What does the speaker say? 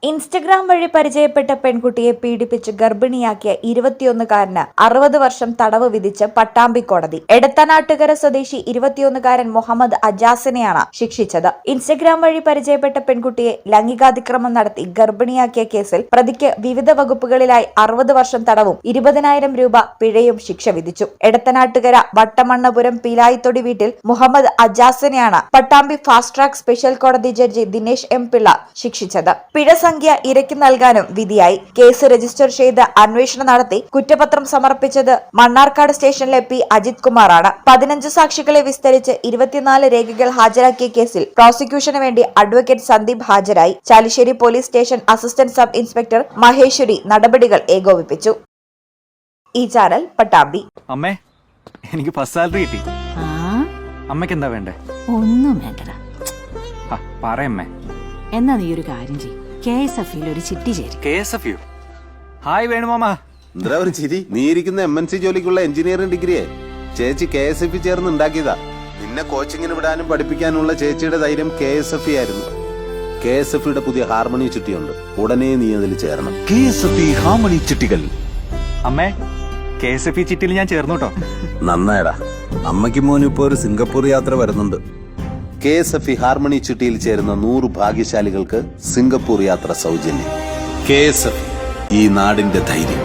Instagram വഴി പരിചയപ്പെട്ട പെൺകുട്ടിയെ പീഡിപ്പിച്ച് ഗർഭിണിയാക്കിയ 21-കാരന് 60 വർഷം തടവ് വിധിച്ച് പട്ടാമ്പി കോടതി. എടത്തനാട്ടുകര സ്വദേശി 21-കാരൻ മുഹമ്മദ് അജാസിനെയാണ് ശിക്ഷിച്ചത്. ഇൻസ്റ്റഗ്രാം വഴി പരിചയപ്പെട്ട പെൺകുട്ടിയെ ലൈംഗികാതിക്രമം നടത്തി ഗർഭിണിയാക്കിയ കേസിൽ പ്രതിക്ക് വിവിധ വകുപ്പുകളിലായി 60 വർഷം തടവും 20,000 രൂപ പിഴയും ശിക്ഷ വിധിച്ചു. എടത്തനാട്ടുകര വട്ടമണ്ണപുരം പീലായിത്തൊടി വീട്ടിൽ മുഹമ്മദ് അജാസിനെയാണ് പട്ടാമ്പി ഫാസ്റ്റ് ട്രാക്ക് സ്പെഷ്യൽ കോടതി ജഡ്ജി ദിനേശ് എം പിള്ള ശിക്ഷിച്ചത്. പിഴ സംഖ്യ ഇരയ്ക്ക് നൽകാനും വിധിയായി. കേസ് രജിസ്റ്റർ ചെയ്ത് അന്വേഷണം നടത്തി കുറ്റപത്രം സമർപ്പിച്ചത് മണ്ണാർക്കാട് സ്റ്റേഷനിലെ പി അജിത് കുമാറാണ്. 15 സാക്ഷികളെ വിസ്തരിച്ച് 24 രേഖകൾ ഹാജരാക്കിയ കേസിൽ പ്രോസിക്യൂഷന് വേണ്ടി അഡ്വക്കേറ്റ് സന്ദീപ് ഹാജരായി. Chalissery police station assistant sub inspector Maheshwari നടപടികൾ ഏകോപിപ്പിച്ചു. ഈ ചാനൽ പട്ടാമ്പി. അമ്മേ, എനിക്ക് ഫസ്റ്റ് സാലറി കിട്ടി. അമ്മയ്ക്ക് എന്താ വേണ്ടേ? ഒന്നും വേണ്ടടാ. പറയമ്മേ. എന്നാ നീ ഒരു കാര്യം ചെയ്യ്, KSF-ൽ ഒരു ചിട്ടി ചേരും. KSF-യോ? ഹായ് വേണുമാമ. എന്താ ഒരു ചിരി? നീ ഇരിക്കുന്ന MNC ജോലിക്കുള്ള എഞ്ചിനീയറിംഗ് ഡിഗ്രിയെ ചേച്ചി KSF ചേർന്ന് ഉണ്ടാക്കിയതാ. നിന്നെ കോച്ചിങ്ങിന് വിടാനും പഠിപ്പിക്കാനുള്ള ചേച്ചിയുടെ ധൈര്യം KSF ആയിരുന്നു. KSF-യുടെ പുതിയ ഹാർമണി ചിട്ടിയുണ്ട്, ഉടനെ നീ അതിൽ ചേരണം. KSF ഹാർമണി ചിട്ടികൾ. അമ്മേ, KSF ചിട്ടിയിൽ ഞാൻ ചേർന്നു കേട്ടോ. നന്നായടാ. അമ്മയ്ക്ക് മോനും ഇപ്പോ ഒരു സിംഗപ്പൂർ യാത്ര വരുന്നുണ്ട്. KSF ഹാർമണി ചിട്ടിയിൽ ചേരുന്ന 100 ഭാഗ്യശാലികൾക്ക് സിംഗപ്പൂർ യാത്ര സൗജന്യം. KSF, ഈ നാടിന്റെ ധൈര്യം.